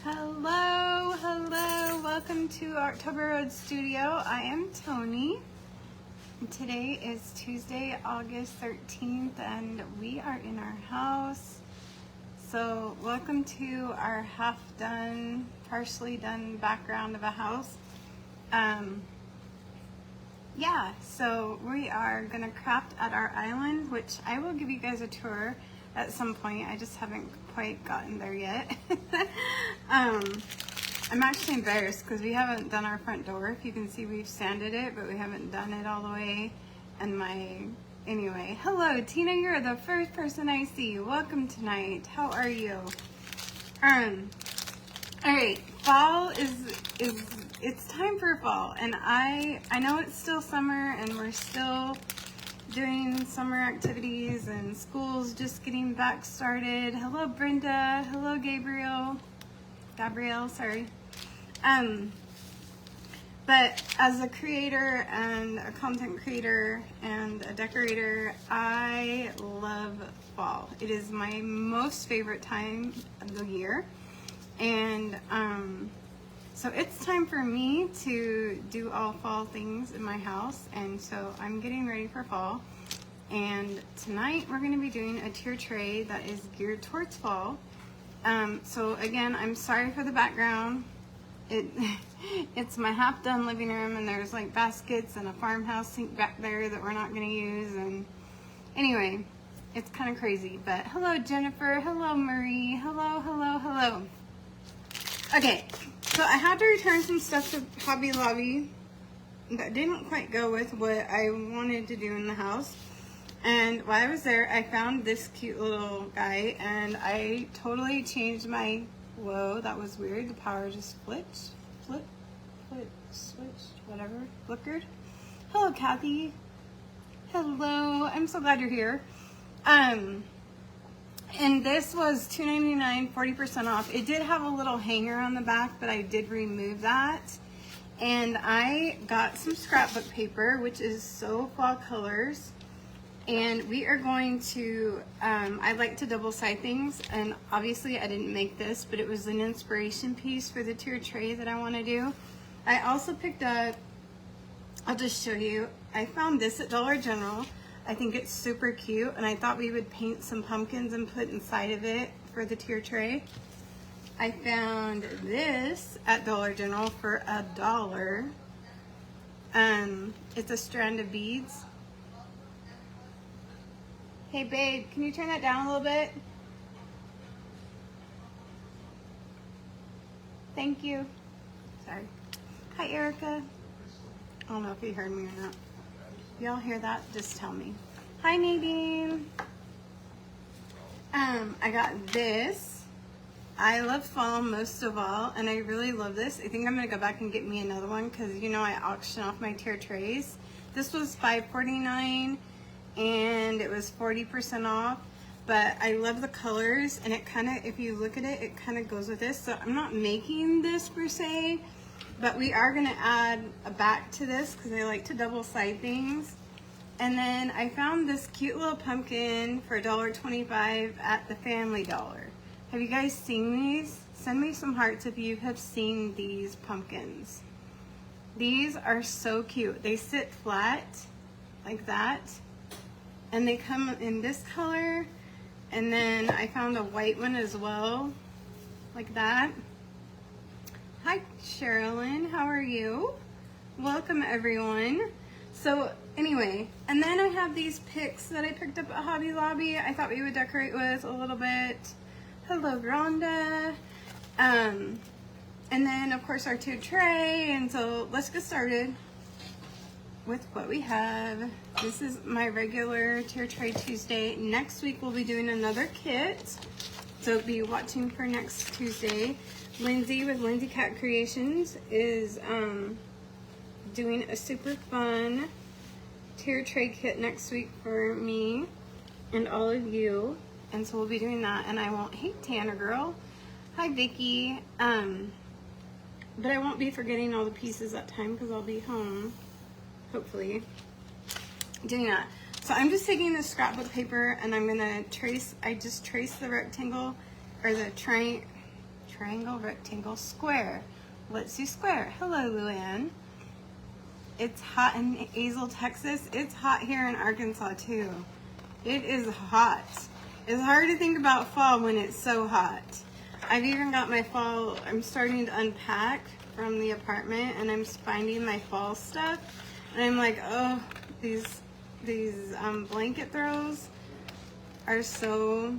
Hello, welcome to October Road Studio. I am Toni. Today is Tuesday, August 13th, and we are in our house. So welcome to our half done, partially done background of a house. Yeah, so we are gonna craft at our island, which I will give you guys a tour at some point. I just haven't quite gotten there yet. I'm actually embarrassed because we haven't done our front door. If you can see, we've sanded it, but we haven't done it all the way. And anyway, hello Tina, you're the first person I see. Welcome tonight. How are you? All right, fall it's time for fall, and I know it's still summer and we're still doing summer activities and school's just getting back started. Hello Brenda, hello Gabrielle, sorry. But as a creator and a content creator and a decorator, I love fall. It is my most favorite time of the year. And so it's time for me to do all fall things in my house, and so I'm getting ready for fall. And tonight we're going to be doing a tier tray that is geared towards fall. So again, I'm sorry for the background. It's my half done living room, and there's like baskets and a farmhouse sink back there that we're not going to use. And anyway, it's kind of crazy. But hello Jennifer, hello Marie, hello. Okay, so I had to return some stuff to Hobby Lobby that didn't quite go with what I wanted to do in the house. And while I was there, I found this cute little guy, and I totally changed my, whoa, that was weird. The power just switched, whatever, flickered. Hello, Kathy. Hello, I'm so glad you're here. And this was $2.99, 40% off. It did have a little hanger on the back, but I did remove that. And I got some scrapbook paper, which is so fall colors. And we are going to, I like to double side things. And obviously I didn't make this, but it was an inspiration piece for the tier tray that I want to do. I also picked up, I'll just show you, I found this at Dollar General. I think it's super cute, and I thought we would paint some pumpkins and put inside of it for the tier tray. I found this at Dollar General for $1. It's a strand of beads. Hey babe, can you turn that down a little bit? Thank you. Sorry. Hi Erica. I don't know if you heard me or not. Y'all hear that? Just tell me. Hi Nadine. I got this. I love fall most of all, and I really love this. I think I'm gonna go back and get me another one because you know I auction off my tier trays. This was $5.49 and it was 40% off. But I love the colors, and it kind of, if you look at it, it kind of goes with this. So I'm not making this per se, but we are gonna add a back to this because I like to double side things. And then I found this cute little pumpkin for $1.25 at the Family Dollar. Have you guys seen these? Send me some hearts if you have seen these pumpkins. These are so cute. They sit flat like that, and they come in this color. And then I found a white one as well, like that. Hi, Sherilyn, how are you? Welcome, everyone. So anyway, and then I have these picks that I picked up at Hobby Lobby. I thought we would decorate with a little bit. Hello, Rhonda. And then, of course, our tier tray. And so let's get started with what we have. This is my regular tier tray Tuesday. Next week, we'll be doing another kit. So be watching for next Tuesday. Lindsay with Lindsay Cat Creations is doing a super fun tier tray kit next week for me and all of you. And so we'll be doing that, and I won't hate Tanner girl. Hi Vicky. But I won't be forgetting all the pieces that time because I'll be home, hopefully, doing that. So I'm just taking this scrapbook paper and I'm gonna trace, I just trace the rectangle or the triangle, rectangle, square. Let's do square. Hello, Luann. It's hot in Azle, Texas. It's hot here in Arkansas too. It is hot. It's hard to think about fall when it's so hot. I've even got my fall, I'm starting to unpack from the apartment and I'm finding my fall stuff. And I'm like, oh, these blanket throws are so,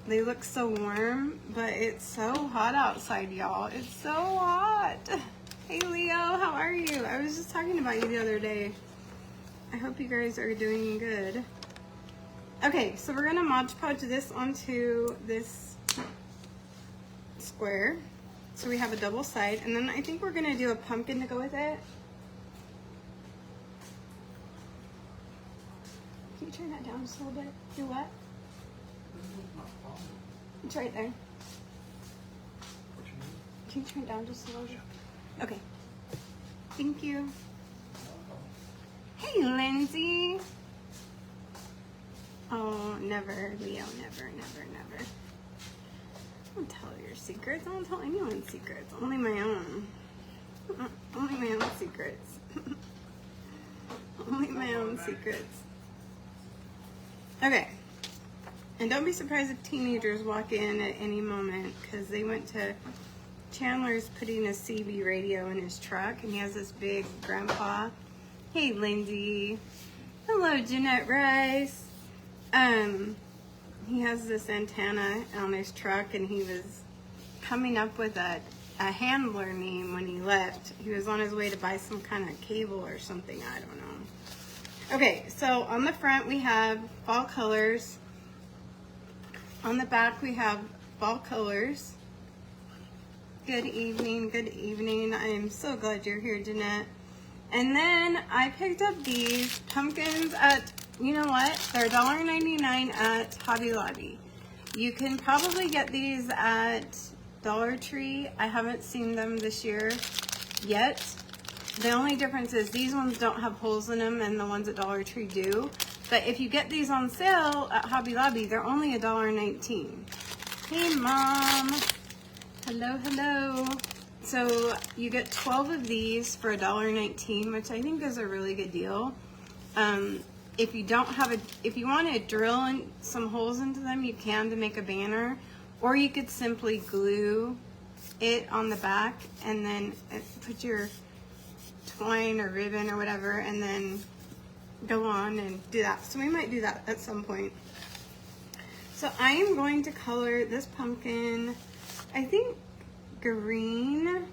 they look so warm, but it's so hot outside, y'all. It's so hot. Hey Leo, how are you? I was just talking about you the other day. I hope you guys are doing good. Okay, so we're gonna Mod Podge this onto this square. So we have a double side, and then I think we're gonna do a pumpkin to go with it. Can you turn that down just a little bit? Do what? It's right there. Can you turn it down just a little bit? Okay. Thank you. Hey, Lindsay. Oh, never, Leo, never, never, never. Don't tell your secrets. I don't tell anyone's secrets. Only my own. Only my own secrets. Only my own secrets. Okay. And don't be surprised if teenagers walk in at any moment, because they went to Chandler's putting a CB radio in his truck, and he has this big grandpa. Hey, Lindsay. Hello, Jeanette Rice. He has this antenna on his truck, and he was coming up with a handler name when he left. He was on his way to buy some kind of cable or something, I don't know. Okay, so on the front we have fall colors. On the back we have fall colors. Good evening, good evening. I am so glad you're here, Jeanette. And then I picked up these pumpkins at, you know what? They're $1.99 at Hobby Lobby. You can probably get these at Dollar Tree. I haven't seen them this year yet. The only difference is these ones don't have holes in them and the ones at Dollar Tree do. But if you get these on sale at Hobby Lobby, they're only $1.19. Hey, Mom. Hello, hello. So you get 12 of these for $1.19, which I think is a really good deal. If you don't have if you want to drill in some holes into them, you can to make a banner, or you could simply glue it on the back and then put your twine or ribbon or whatever, and then go on and do that. So we might do that at some point. So I am going to color this pumpkin, I think green.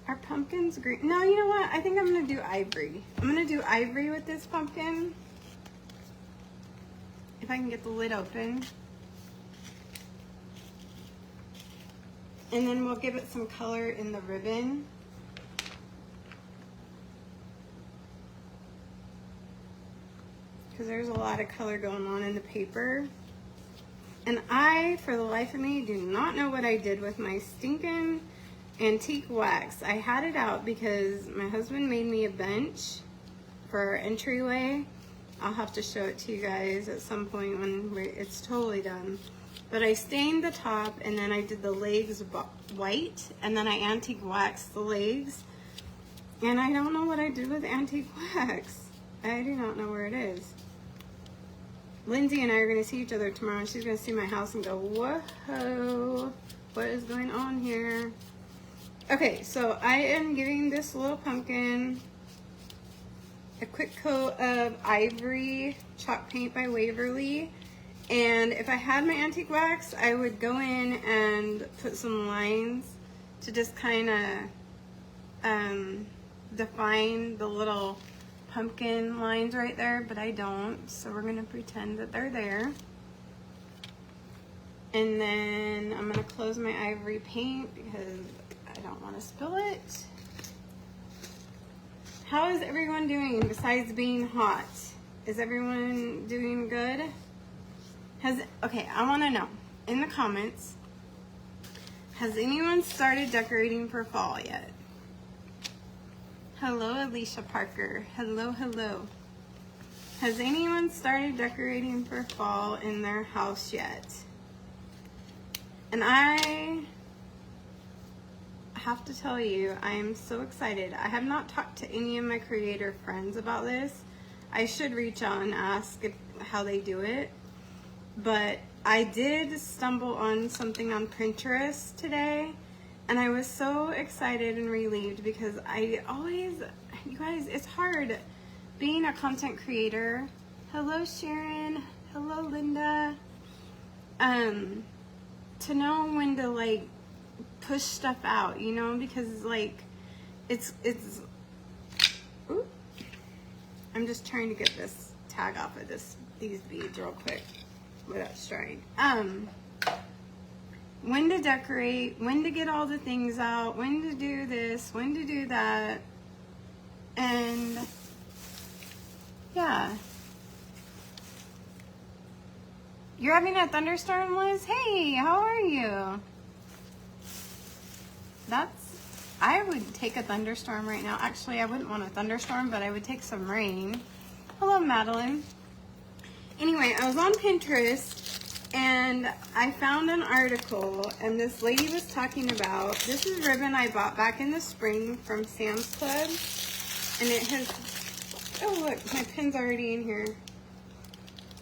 Are pumpkins green? No, you know what? I think I'm gonna do ivory. I'm gonna do ivory with this pumpkin. If I can get the lid open. And then we'll give it some color in the ribbon. Because there's a lot of color going on in the paper. And I, for the life of me, do not know what I did with my stinking antique wax. I had it out because my husband made me a bench for our entryway. I'll have to show it to you guys at some point when it's totally done. But I stained the top, and then I did the legs white, and then I antique waxed the legs. And I don't know what I did with antique wax. I do not know where it is. Lindsay and I are going to see each other tomorrow, and she's going to see my house and go, whoa, what is going on here? Okay, so I am giving this little pumpkin a quick coat of ivory chalk paint by Waverly. And if I had my antique wax, I would go in and put some lines to just kind of define the little pumpkin lines right there, but I don't. So we're going to pretend that they're there. And then I'm going to close my ivory paint because I don't want to spill it. How is everyone doing besides being hot? Is everyone doing good? Okay, I want to know in the comments, has anyone started decorating for fall yet? Hello, Alicia Parker. Hello, hello. Has anyone started decorating for fall in their house yet? And I have to tell you, I am so excited. I have not talked to any of my creator friends about this. I should reach out and ask how they do it. But I did stumble on something on Pinterest today, and I was so excited and relieved because you guys, it's hard being a content creator. Hello, Sharon. Hello, Linda. To know when to like push stuff out, you know, because like it's ooh, I'm just trying to get this tag off of these beads real quick without straying. When to decorate, when to get all the things out, when to do this, when to do that. And yeah. You're having a thunderstorm, Liz? Hey, how are you? I would take a thunderstorm right now. Actually, I wouldn't want a thunderstorm, but I would take some rain. Hello, Madeline. Anyway, I was on Pinterest and I found an article, and this lady was talking about, this is ribbon I bought back in the spring from Sam's Club, and it has, oh look, my pin's already in here.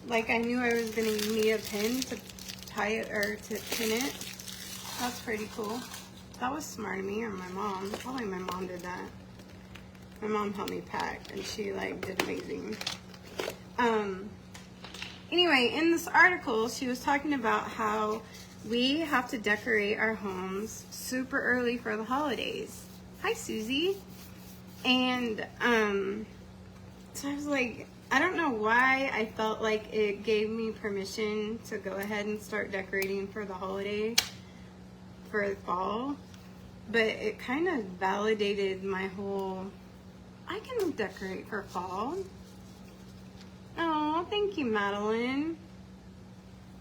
Like I knew I was going to need a pin to tie it or to pin it. That's pretty cool. That was smart of me or my mom. Probably my mom did that. My mom helped me pack and she like did amazing. Anyway, in this article, she was talking about how we have to decorate our homes super early for the holidays. Hi, Susie. And so I was like, I don't know why I felt like it gave me permission to go ahead and start decorating for the holiday, for the fall, but it kind of validated my whole, I can decorate for fall. Oh, thank you, Madeline.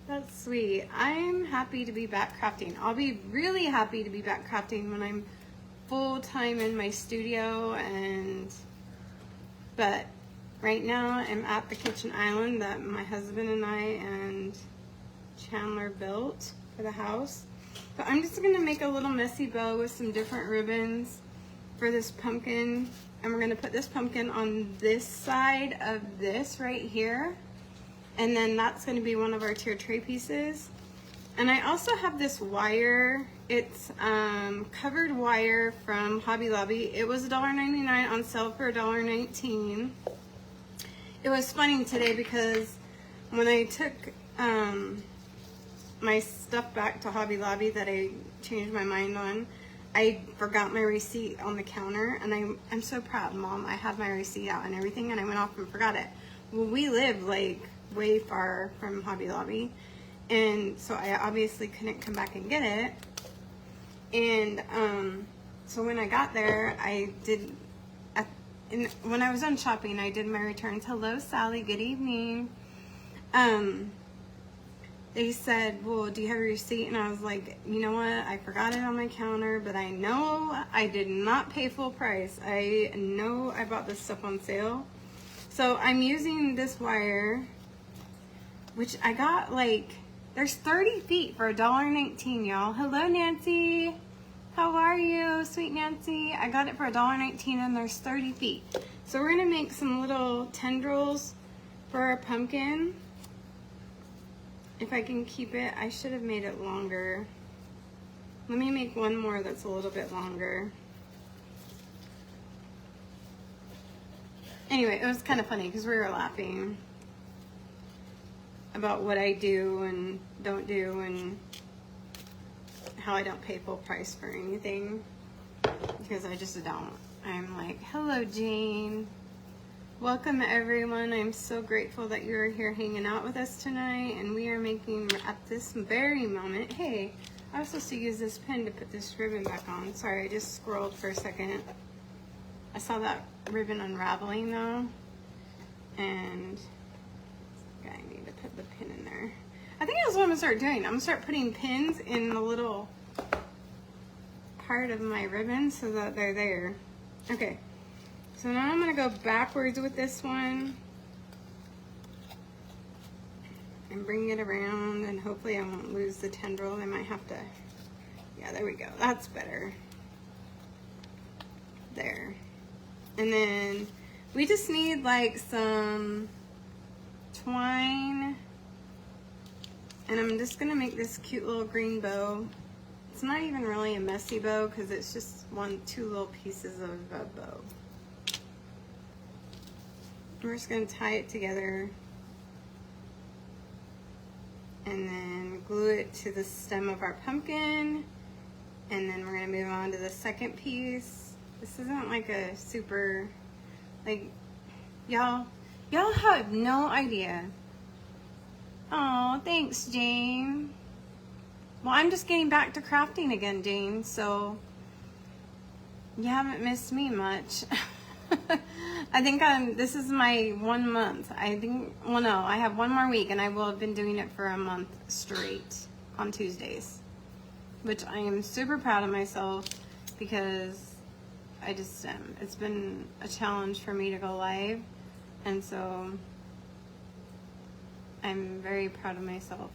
That's sweet. I'm happy to be back crafting. I'll be really happy to be back crafting when I'm full-time in my studio, but right now I'm at the kitchen island that my husband and I and Chandler built for the house. But I'm just going to make a little messy bow with some different ribbons for this pumpkin. And we're going to put this pumpkin on this side of this right here. And then that's going to be one of our tier tray pieces. And I also have this wire. It's covered wire from Hobby Lobby. It was $1.99 on sale for $1.19. It was funny today because when I took my stuff back to Hobby Lobby that I changed my mind on, I forgot my receipt on the counter, and I'm so proud, Mom. I had my receipt out and everything, and I went off and forgot it. Well, we live like way far from Hobby Lobby, and so I obviously couldn't come back and get it. And so when I got there, when I was done shopping, I did my returns. Hello, Sally. Good evening. They said, well, do you have a receipt? And I was like, you know what? I forgot it on my counter, but I know I did not pay full price. I know I bought this stuff on sale. So I'm using this wire, which I got like, there's 30 feet for $1.19, y'all. Hello, Nancy. How are you, sweet Nancy? I got it for $1.19 and there's 30 feet. So we're gonna make some little tendrils for our pumpkin. If I can keep it, I should have made it longer. Let me make one more that's a little bit longer. Anyway, it was kind of funny because we were laughing about what I do and don't do and how I don't pay full price for anything, because I just don't. I'm like, hello, Jane. Welcome, everyone. I'm so grateful that you're here hanging out with us tonight, and we are making, at this very moment, hey, I was supposed to use this pen to put this ribbon back on. Sorry, I just scrolled for a second. I saw that ribbon unraveling though, and I need to put the pin in there. I think that's what I'm gonna start doing. I'm gonna start putting pins in the little part of my ribbon so that they're there. Okay. So now I'm going to go backwards with this one. and bring it around, and hopefully I won't lose the tendril. I might have to, yeah, there we go. That's better. There. And then we just need like some twine, and I'm just gonna make this cute little green bow. It's not even really a messy bow because it's just two little pieces of a bow. We're just gonna tie it together and then glue it to the stem of our pumpkin, and then we're gonna move on to the second piece. This isn't like a super, like, y'all have no idea. Oh, thanks, Jane. Well, I'm just getting back to crafting again, Jane, so you haven't missed me much. I think this is my 1 month. I think, well, no, I have 1 more week, and I will have been doing it for a month straight on Tuesdays, which I am super proud of myself because I just it's been a challenge for me to go live, and so I'm very proud of myself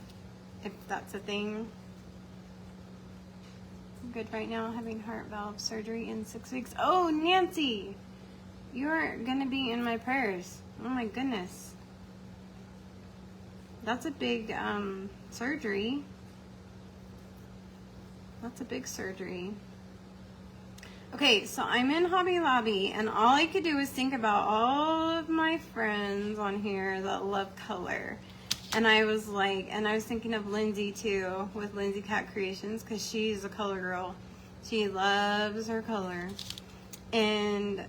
if that's a thing. I'm good right now, having heart valve surgery in 6 weeks. Oh, Nancy, you're gonna be in my prayers. Oh my goodness, that's a big surgery. That's a big surgery. Okay, so I'm in Hobby Lobby, and all I could do was think about all of my friends on here that love color. And I was like, and I was thinking of Lindsay too, with Lindsay Cat Creations, because she's a color girl. She loves her color. And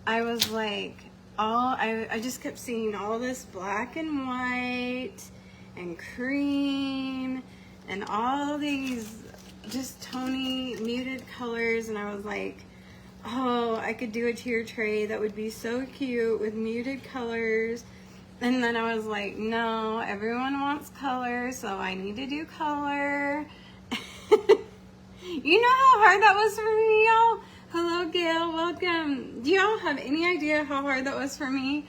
I was like, I just kept seeing all this black and white and cream and all these just Toni muted colors, and I was like, oh, I could do a tier tray that would be so cute with muted colors. And then I was like, no, everyone wants color, so I need to do color. You know how hard that was for me, y'all? Hello, Gail, welcome. Do y'all have any idea how hard that was for me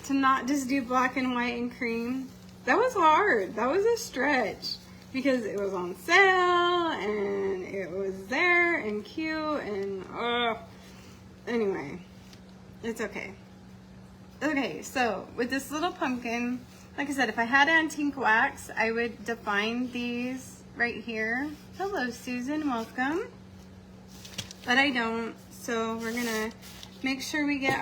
to not just do black and white and cream? That was hard. That was a stretch because it was on sale and it was there and cute and anyway, it's okay. Okay, so with this little pumpkin, like I said, if I had antique wax, I would define these right here. Hello, Susan, welcome. But I don't, so we're gonna make sure we get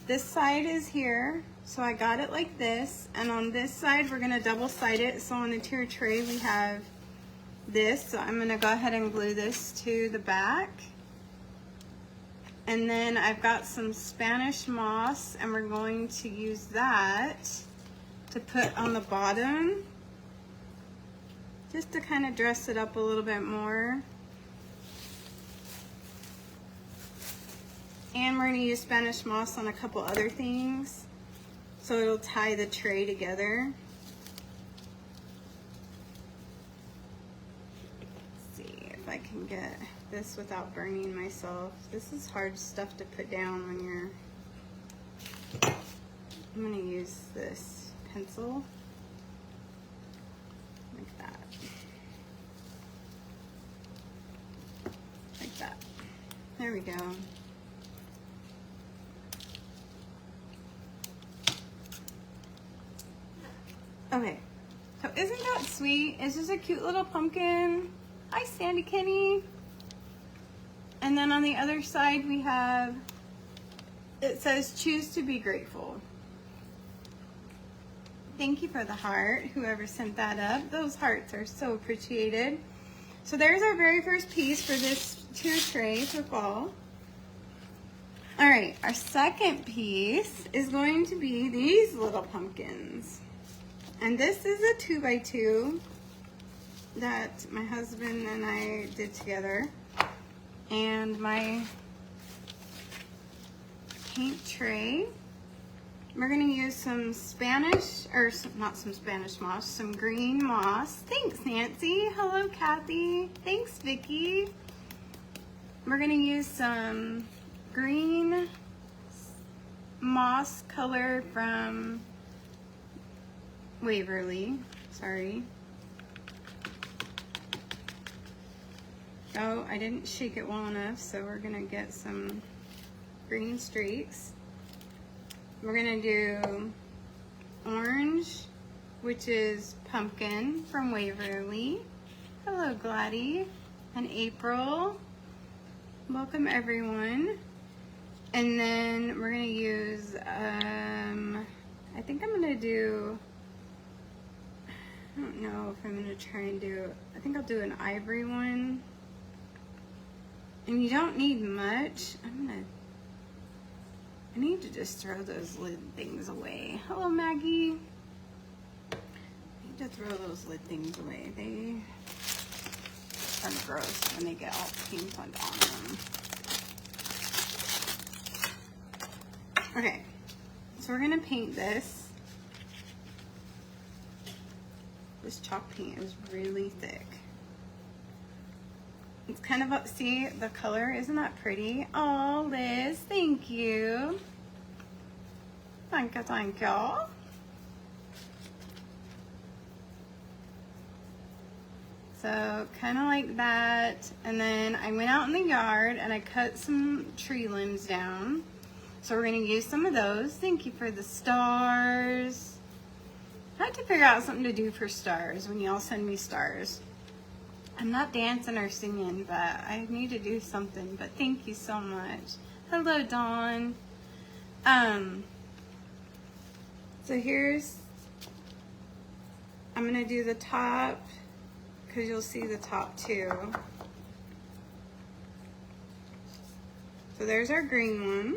this side is here. So I got it like this, and on this side, we're gonna double side it. So on the tier tray, we have this. So I'm gonna go ahead and glue this to the back. And then I've got some Spanish moss, and we're going to use that to put on the bottom, just to kind of dress it up a little bit more. And we're going to use Spanish moss on a couple other things, so it'll tie the tray together. Let's see if I can get this without burning myself. This is hard stuff to put down when you're... I'm going to use this pencil like that. Like that. There we go. Okay, so isn't that sweet? It's just a cute little pumpkin. Hi, Sandy Kenny. And then on the other side we have, it says choose to be grateful. Thank you for the heart, whoever sent that up. Those hearts are so appreciated. So there's our very first piece for this tier tray for fall. All right, our second piece is going to be these little pumpkins. And this is a 2x2 that my husband and I did together. And my paint tray. We're gonna use some Spanish, or not some Spanish moss, some green moss. Thanks, Nancy. Hello, Kathy. Thanks, Vicki. We're gonna use some green moss color from Waverly, sorry. Oh, I didn't shake it well enough, so we're gonna get some green streaks. We're gonna do orange, which is pumpkin from Waverly. Hello, Gladys and April. Welcome, everyone. And then we're gonna use, I think I'm gonna do, I don't know if I'm gonna try and do, I think I'll do an ivory one. And you don't need much. I need to just throw those lid things away. Hello, Maggie. I need to throw those lid things away. They are gross when they get all pink on them. Okay, so we're gonna paint this. This chalk paint is really thick. It's kind of, see the color, isn't that pretty? Oh, Liz, thank you. Thank you, thank you. So kind of like that. And then I went out in the yard and I cut some tree limbs down. So we're gonna use some of those. Thank you for the stars. I have to figure out something to do for stars when y'all send me stars. I'm not dancing or singing, but I need to do something. But thank you so much. Hello, Dawn. So here's, I'm gonna do the top because you'll see the top too. So there's our green one.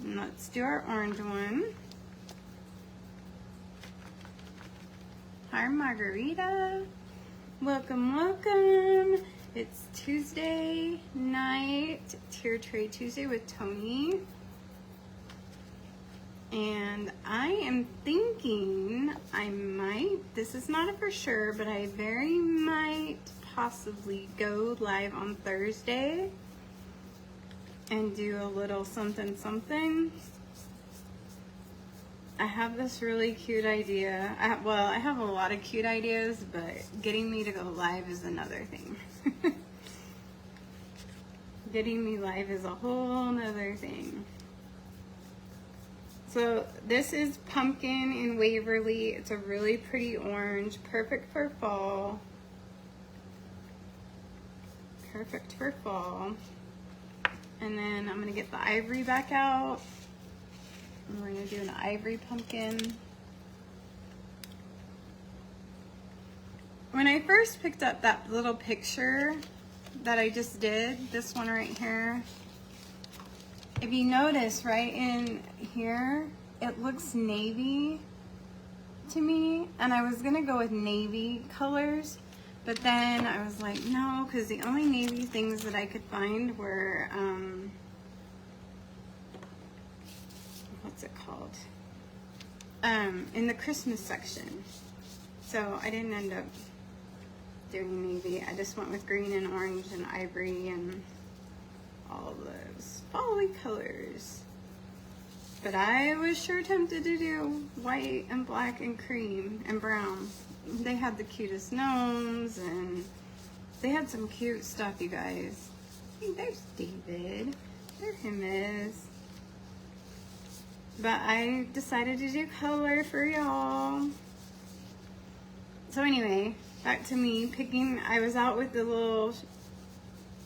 And let's do our orange one. Hi, Margarita. Welcome, welcome. It's Tuesday night, Tier Tray Tuesday with Toni. And I am thinking I might, this is not a for sure, but I very might possibly go live on Thursday and do a little something something. I have this really cute idea. I have a lot of cute ideas, but getting me to go live is another thing. Getting me live is a whole nother thing. So this is pumpkin in Waverly. It's a really pretty orange, perfect for fall. Perfect for fall. And then I'm gonna get the ivory back out. And we're gonna do an ivory pumpkin. When I first picked up that little picture that I just did, this one right here, if you notice right in here, it looks navy to me, and I was gonna go with navy colors, but then I was like, no, because the only navy things that I could find were, what's it called? In the Christmas section. So I didn't end up doing navy. I just went with green and orange and ivory and all those folly colors. But I was sure tempted to do white and black and cream and brown. They had the cutest gnomes and they had some cute stuff, you guys. Hey, there's David. There him is. But I decided to do color for y'all. So anyway, back to me picking. I was out with the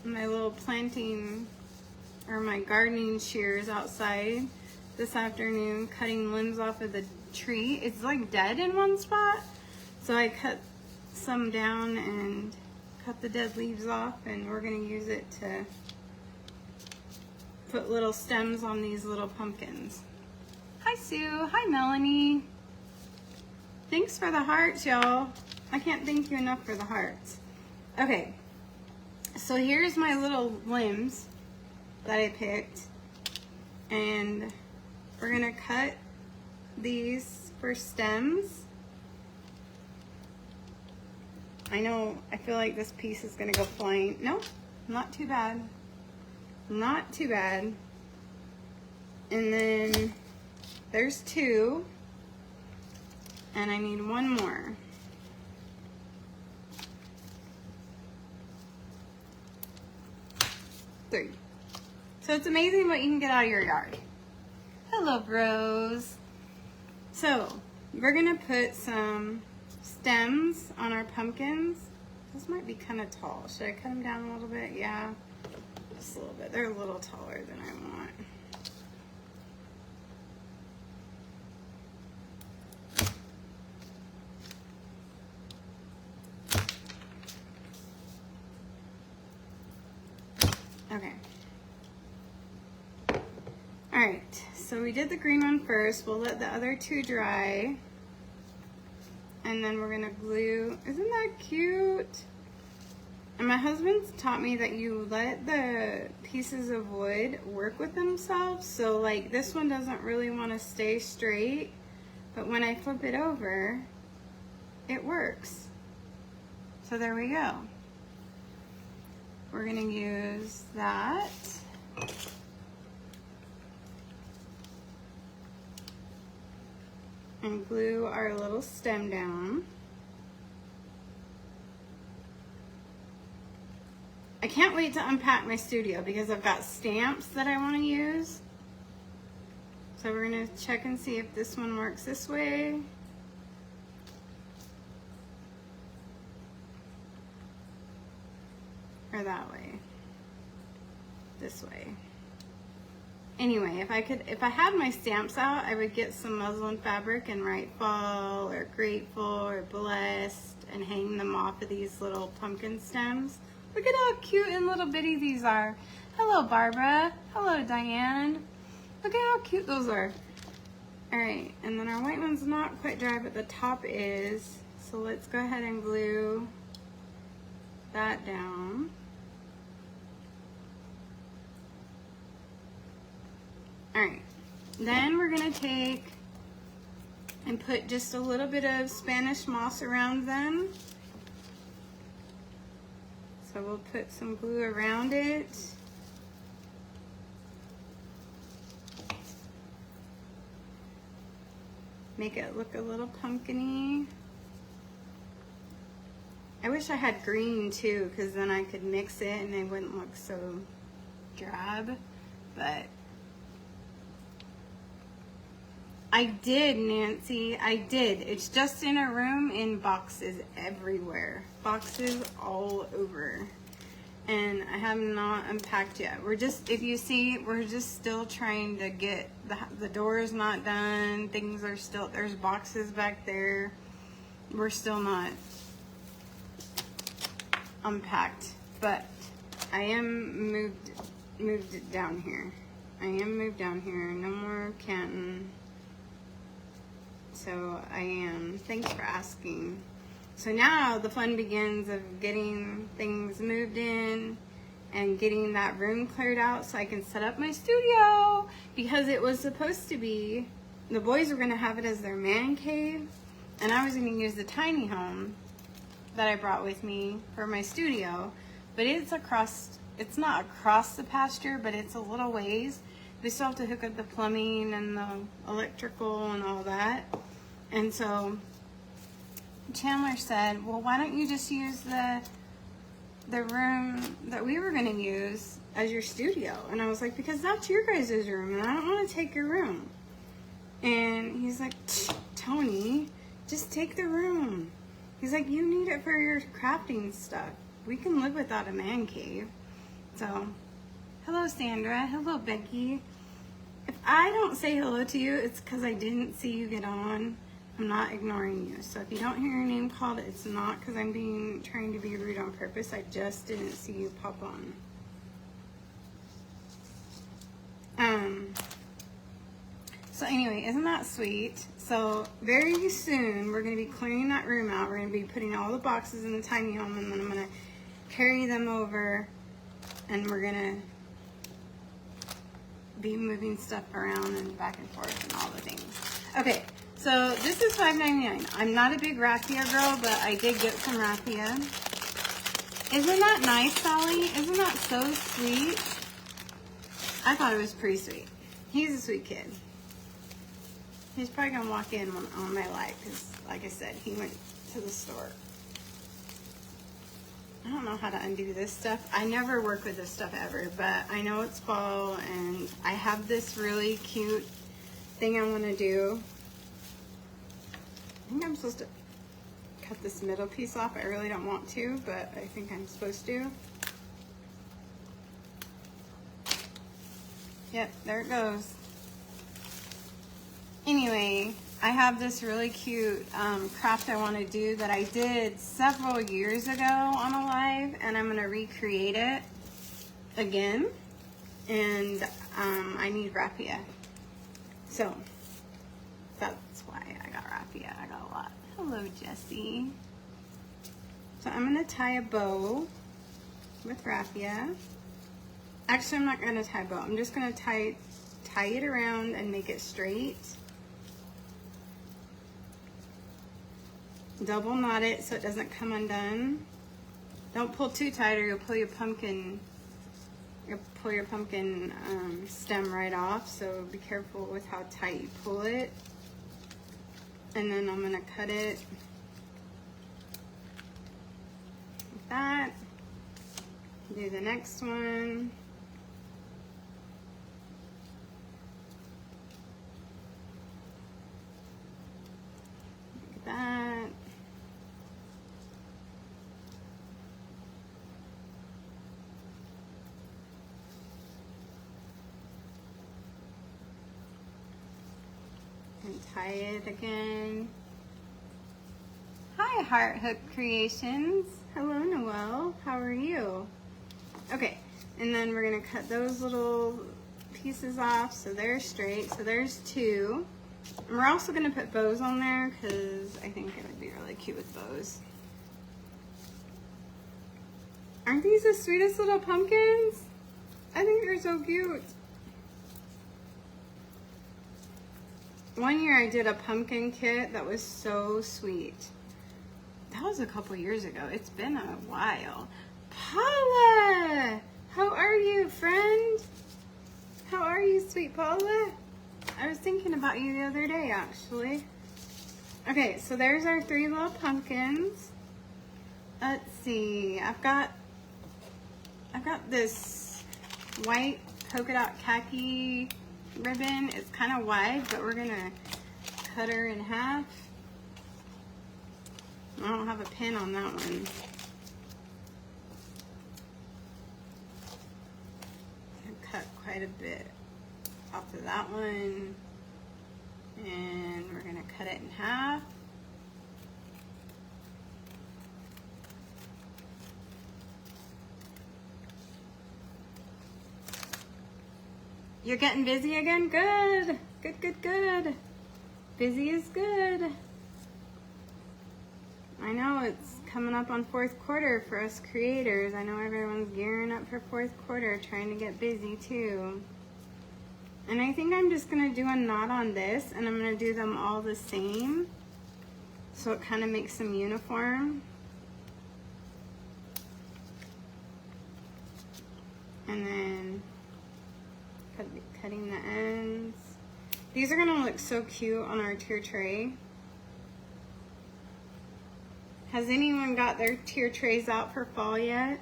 my little planting or my gardening shears outside this afternoon, cutting limbs off of the tree. It's like dead in one spot, so I cut some down and cut the dead leaves off, and we're gonna use it to put little stems on these little pumpkins. Hi, Sue. Hi, Melanie. Thanks for the hearts, y'all. I can't thank you enough for the hearts. Okay, so here's my little limbs that I picked, and we're gonna cut these for stems. I know, I feel like this piece is gonna go flying. Nope, not too bad. Not too bad. And then there's 2. And I need 1 more. Three. So it's amazing what you can get out of your yard. Hello, bros. So we're gonna put some stems on our pumpkins. This might be kind of tall. Should I cut them down a little bit? Yeah, just a little bit. They're a little taller than I want. Okay. All right, so we did the green one first. We'll let the other 2 dry. And then we're gonna glue. Isn't that cute? And my husband's taught me that you let the pieces of wood work with themselves. So like this one doesn't really wanna stay straight, but when I flip it over, it works. So there we go. We're gonna use that. And glue our little stem down. I can't wait to unpack my studio because I've got stamps that I want to use. So we're gonna check and see if this one works this way. Or that way. This way. Anyway, if I had my stamps out, I would get some muslin fabric and write fall or grateful or blessed and hang them off of these little pumpkin stems. Look at how cute and little bitty these are. Hello, Barbara. Hello, Diane. Look at how cute those are. All right, and then our white one's not quite dry, but the top is. So let's go ahead and glue that down. All right, then we're gonna take and put just a little bit of Spanish moss around them. So we'll put some glue around it. Make it look a little pumpkin-y. I wish I had green too, because then I could mix it and it wouldn't look so drab, but I did, Nancy, I did. It's just in a room in boxes everywhere. Boxes all over. And I have not unpacked yet. We're just, if you see, we're just still trying to get, the door is not done. Things are still, there's boxes back there. We're still not unpacked. But I am moved it down here. I am moved down here. No more Canton. So I am. Thanks for asking. So now the fun begins of getting things moved in and getting that room cleared out so I can set up my studio, because it was supposed to be, the boys were going to have it as their man cave, and I was going to use the tiny home that I brought with me for my studio, but it's not across the pasture, but it's a little ways. We still have to hook up the plumbing and the electrical and all that. And so Chandler said, well, why don't you just use the room that we were going to use as your studio? And I was like, because that's your guys' room and I don't want to take your room. And he's like, Toni, just take the room. He's like, you need it for your crafting stuff. We can live without a man cave. So, hello, Sandra. Hello, Becky. If I don't say hello to you, it's because I didn't see you get on. I'm not ignoring you. So if you don't hear your name called, it's not because I'm trying to be rude on purpose. I just didn't see you pop on. So anyway, isn't that sweet? So very soon we're going to be clearing that room out. We're going to be putting all the boxes in the tiny home, and then I'm going to carry them over, and we're going to be moving stuff around and back and forth and all the things. Okay. So this is $5.99. I'm not a big raffia girl, but I did get some raffia. Isn't that nice, Sally? Isn't that so sweet? I thought it was pretty sweet. He's a sweet kid. He's probably gonna walk in on my live because, like I said, he went to the store. I don't know how to undo this stuff. I never work with this stuff ever, but I know it's fall and I have this really cute thing I want to do. I think I'm supposed to cut this middle piece off. I really don't want to, but I think I'm supposed to. Yep, there it goes. Anyway, I have this really cute craft I want to do that I did several years ago on a live, and I'm going to recreate it again. And I need raffia. So that's why I got raffia. I got a lot. Hello, Jessie. So I'm going to tie a bow with raffia. Actually, I'm not going to tie a bow. I'm just going to tie it around and make it straight. Double knot it so it doesn't come undone. Don't pull too tight or you'll pull your pumpkin stem right off, so be careful with how tight you pull it. And then I'm gonna cut it like that. Do the next one. Like that. And tie it again. Hi, Heart Hook Creations. Hello, Noelle. How are you? Okay, and then we're gonna cut those little pieces off so they're straight. So there's two. And we're also gonna put bows on there because I think it would be really cute with bows. Aren't these the sweetest little pumpkins? I think they're so cute. One year I did a pumpkin kit that was so sweet. That was a couple years ago. It's been a while. Paula! How are you, friend? How are you, sweet Paula? I was thinking about you the other day, actually. Okay, so there's our three little pumpkins. Let's see. I've got this white polka dot khaki ribbon. It's kind of wide, but we're gonna cut her in half. I don't have a pin on that one. I cut quite a bit off of that one, and we're gonna cut it in half. You're getting busy again? Good. Good, good, good. Busy is good. I know it's coming up on fourth quarter for us creators. I know everyone's gearing up for fourth quarter, trying to get busy too. And I think I'm just gonna do a knot on this, and I'm gonna do them all the same, so it kind of makes them uniform. And then cutting the ends. These are gonna look so cute on our tier tray. Has anyone got their tier trays out for fall yet?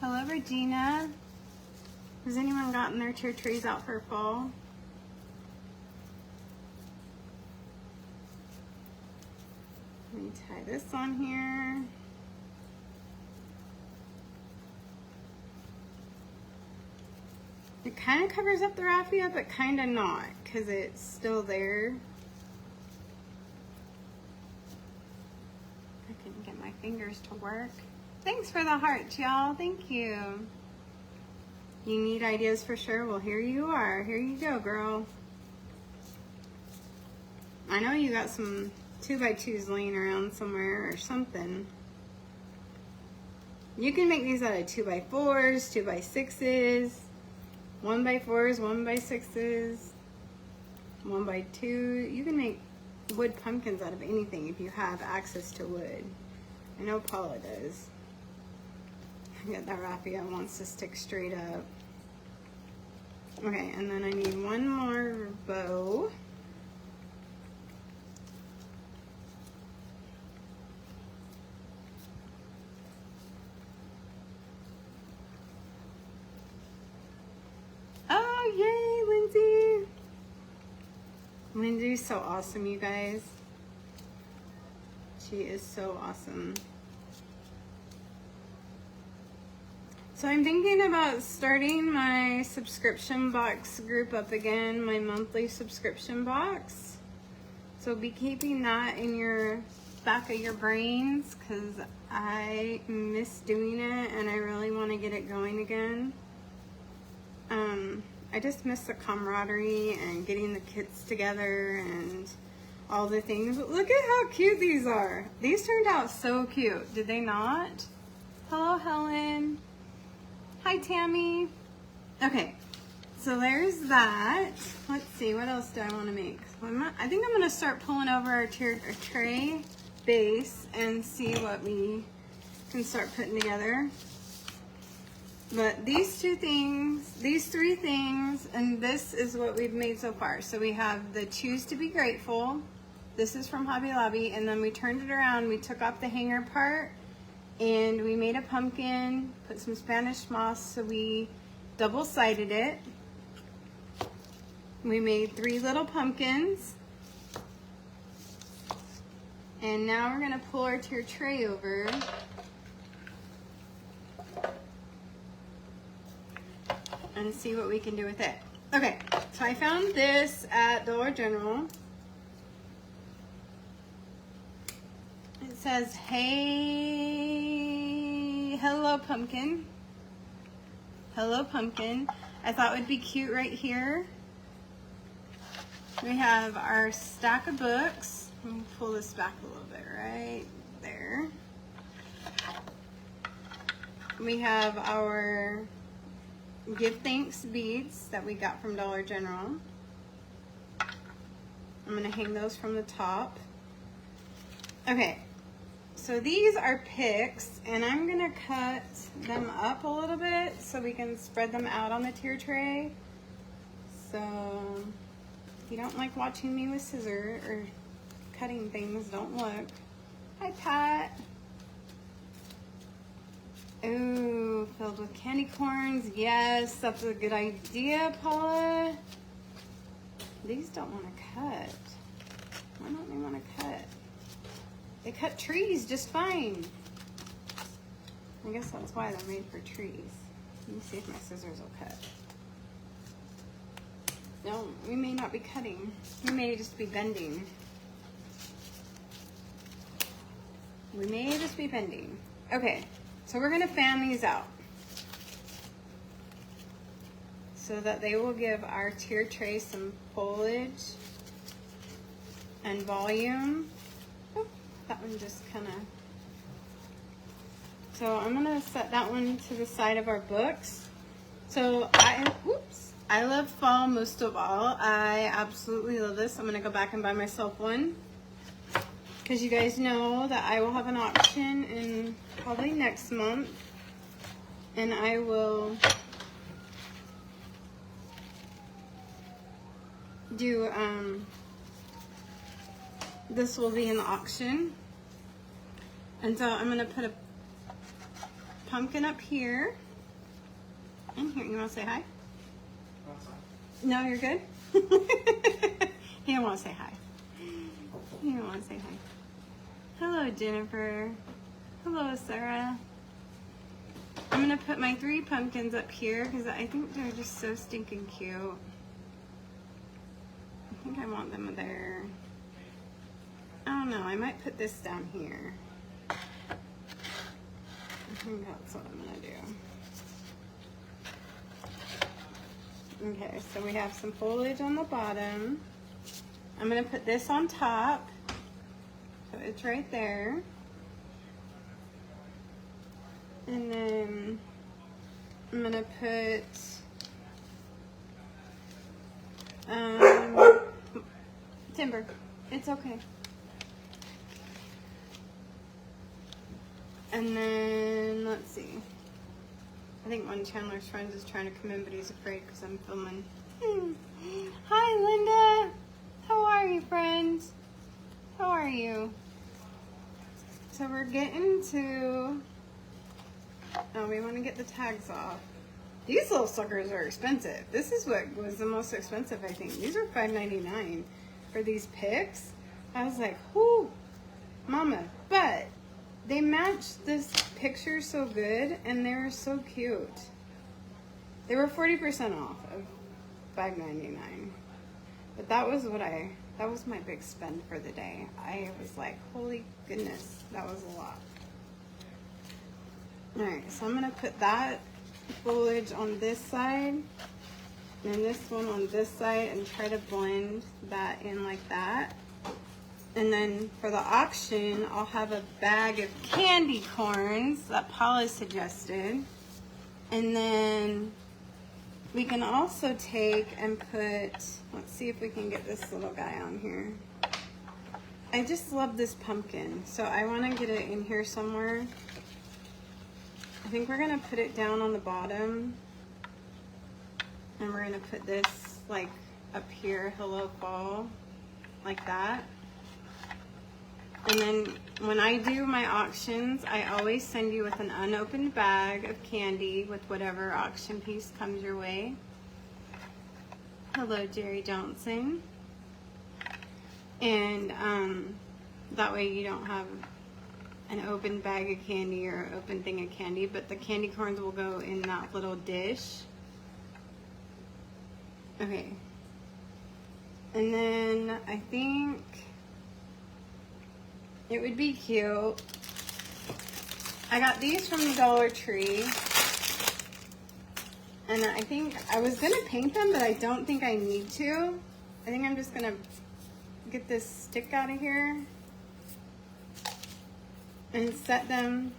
Hello, Regina. Has anyone gotten their tier trays out for fall? Let me tie this on here. It kind of covers up the raffia, but kind of not, because it's still there. I couldn't get my fingers to work. Thanks for the heart, y'all. Thank you. You need ideas for sure? Well, here you are. Here you go, girl. I know you got some 2x2s laying around somewhere or something. You can make these out of 2x4s, 2x6s. 1x4s, 1x6s, 1x2. You can make wood pumpkins out of anything if you have access to wood. I know Paula does. I get that raffia wants to stick straight up. Okay, and then I need one more bow. Oh, yay, Lindsay. Lindsay's so awesome, you guys. She is so awesome. So I'm thinking about starting my subscription box group up again, my monthly subscription box. So be keeping that in your back of your brains, because I miss doing it and I really want to get it going again. I just miss the camaraderie and getting the kids together and all the things. But look at how cute these are. These turned out so cute, did they not? Hello, Helen. Hi, Tammy. Okay, so there's that. Let's see, what else do I want to make? I think I'm going to start pulling over our tray base and see what we can start putting together. But these two things, these three things, and this is what we've made so far. So we have the Choose to Be Grateful. This is from Hobby Lobby, and then we turned it around. We took off the hanger part, and we made a pumpkin, put some Spanish moss, so we double-sided it. We made 3 little pumpkins. And now we're gonna pull our tier tray over. And see what we can do with it. Okay, so I found this at Dollar General. It says, hey, hello pumpkin. Hello pumpkin. I thought it would be cute right here. We have our stack of books. Let me pull this back a little bit right there. We have our Give Thanks beads that we got from Dollar General. I'm gonna hang those from the top. Okay, so these are picks, and I'm gonna cut them up a little bit so we can spread them out on the tier tray. So if you don't like watching me with scissors or cutting things, don't look. Hi, Pat. Ooh, filled with candy corns. Yes, that's a good idea, Paula. These don't want to cut. Why don't they want to cut? They cut trees just fine. I guess that's why they're made for trees. Let me see if my scissors will cut. No, we may not be cutting. We may just be bending. We may just be bending. Okay. So we're going to fan these out so that they will give our tier tray some foliage and volume. Oh, that one just kind of... So I'm going to set that one to the side of our books. So I love fall most of all. I absolutely love this. I'm going to go back and buy myself one, because you guys know that I will have an auction in probably next month, and I will do, this will be in the auction. And so I'm gonna put a pumpkin up here. And here, you wanna say hi? No, you're good? You don't wanna say hi. You don't wanna say hi. Hello, Jennifer. Hello, Sarah. I'm gonna put my 3 pumpkins up here because I think they're just so stinking cute. I think I want them there. I don't know, I might put this down here. I think that's what I'm gonna do. Okay, so we have some foliage on the bottom. I'm gonna put this on top. So it's right there. And then I'm gonna put timber. It's okay. And then let's see. I think one of Chandler's friends is trying to come in, but he's afraid because I'm filming. Hi, Linda. How are you, friend? How are you? So we're getting to... Oh, we want to get the tags off. These little suckers are expensive. This is what was the most expensive, I think. These are $5.99 for these picks. I was like, whoo, mama. But they matched this picture so good, and they're so cute. They were 40% off of $5.99. But that was my big spend for the day. I was like, holy goodness, that was a lot. All right, so I'm gonna put that foliage on this side and this one on this side and try to blend that in like that. And then for the auction, I'll have a bag of candy corns that Paula suggested. And then we can also take and put, let's see if we can get this little guy on here. I just love this pumpkin, so I want to get it in here somewhere. I think we're going to put it down on the bottom, and we're going to put this like up here, Hello Fall, like that. And then when I do my auctions, I always send you with an unopened bag of candy with whatever auction piece comes your way. Hello, Jerry Johnson. And that way you don't have an open bag of candy or an open thing of candy, but the candy corns will go in that little dish. Okay. And then I think it would be cute. I got these from the Dollar Tree. And I think I was gonna paint them, but I don't think I need to. I think I'm just gonna get this stick out of here and set them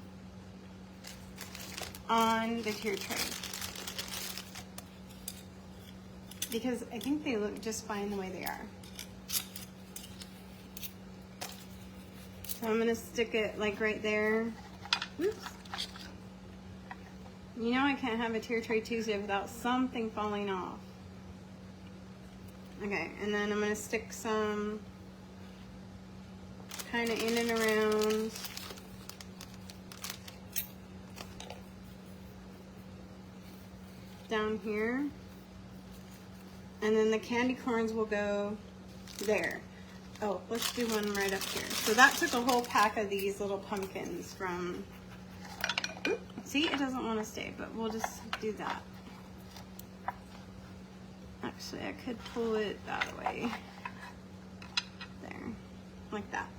on the tier tray. Because I think they look just fine the way they are. So I'm gonna stick it like right there. Oops. You know I can't have a tier tray Tuesday without something falling off. Okay, and then I'm gonna stick some kind of in and around. Down here. And then the candy corns will go there. Oh, let's do one right up here. So that took a whole pack of these little pumpkins from, see, it doesn't want to stay, but we'll just do that. Actually, I could pull it that way. There, like that.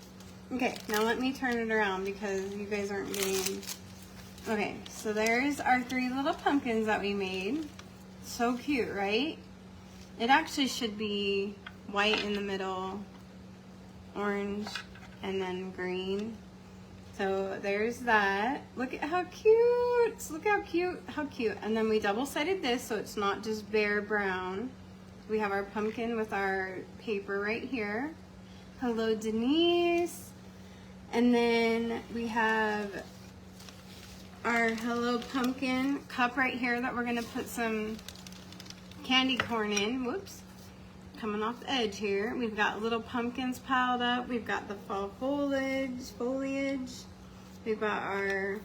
Okay, now let me turn it around because you guys aren't getting, okay, so there's our 3 little pumpkins that we made. So cute, right? It actually should be white in the middle, orange, and then green. So there's that. Look at how cute. Look how cute, how cute. And then we double-sided this so it's not just bare brown. We have our pumpkin with our paper right here. Hello, Denise. And then we have our Hello Pumpkin cup right here that we're gonna put some candy corn in. Whoops. Coming off the edge here. We've got little pumpkins piled up. We've got the fall foliage. We've got our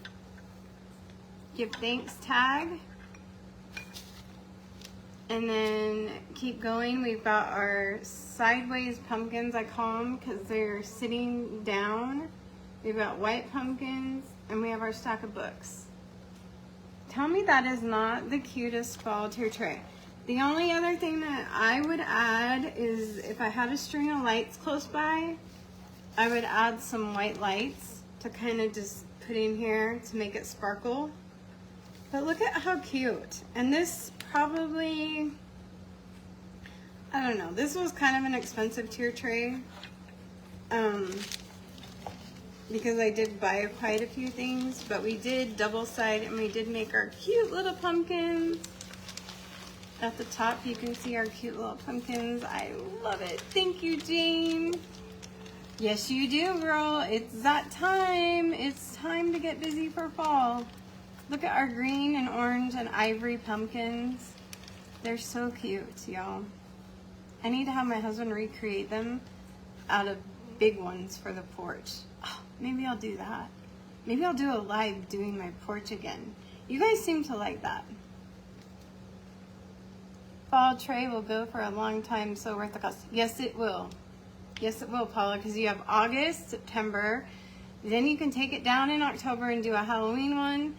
give thanks tag. And then keep going. We've got our sideways pumpkins, I call them, because they're sitting down. We've got white pumpkins, and we have our stack of books. Tell me that is not the cutest fall tier tray. The only other thing that I would add is if I had a string of lights close by, I would add some white lights to kind of just put in here to make it sparkle. But look at how cute. And this probably, I don't know, this was kind of an expensive tier tray because I did buy quite a few things, but we did double side and we did make our cute little pumpkins. At the top, you can see our cute little pumpkins. I love it. Thank you, Jane. Yes, you do, girl. It's that time. It's time to get busy for fall. Look at our green and orange and ivory pumpkins. They're so cute, y'all. I need to have my husband recreate them out of big ones for the porch. Oh, maybe I'll do that. Maybe I'll do a live doing my porch again. You guys seem to like that. Fall tray will go for a long time, so worth the cost. Yes, it will. Yes, it will, Paula, because you have August, September. Then you can take it down in October and do a Halloween one,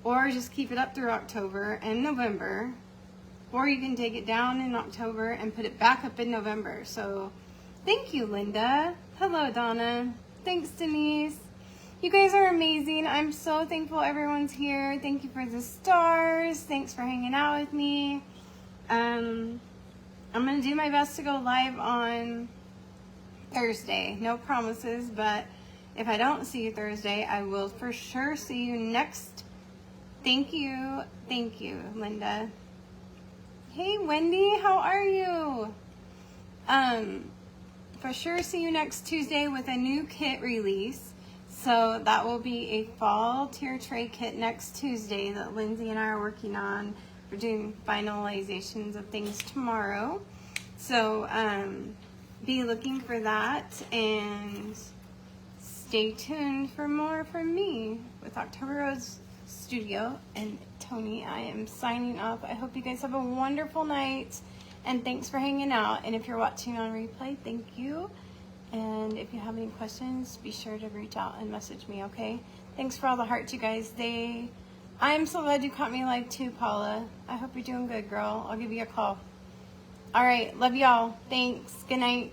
or just keep it up through October and November. Or you can take it down in October and put it back up in November. So thank you, Linda. Hello, Donna. Thanks, Denise. You guys are amazing. I'm so thankful everyone's here. Thank you for the stars. Thanks for hanging out with me. I'm going to do my best to go live on Thursday. No promises, but if I don't see you Thursday, I will for sure see you next. Thank you, Linda. Hey, Wendy, how are you? For sure see you next Tuesday with a new kit release. So that will be a fall tier tray kit next Tuesday that Lindsay and I are working on. We're doing finalizations of things tomorrow. So be looking for that and stay tuned for more from me with October Rose Studio and Toni. I am signing off. I hope you guys have a wonderful night and thanks for hanging out. And if you're watching on replay, thank you. And if you have any questions, be sure to reach out and message me, okay? Thanks for all the hearts, you guys. I'm so glad you caught me live too, Paula. I hope you're doing good, girl. I'll give you a call. All right, love y'all. Thanks. Good night.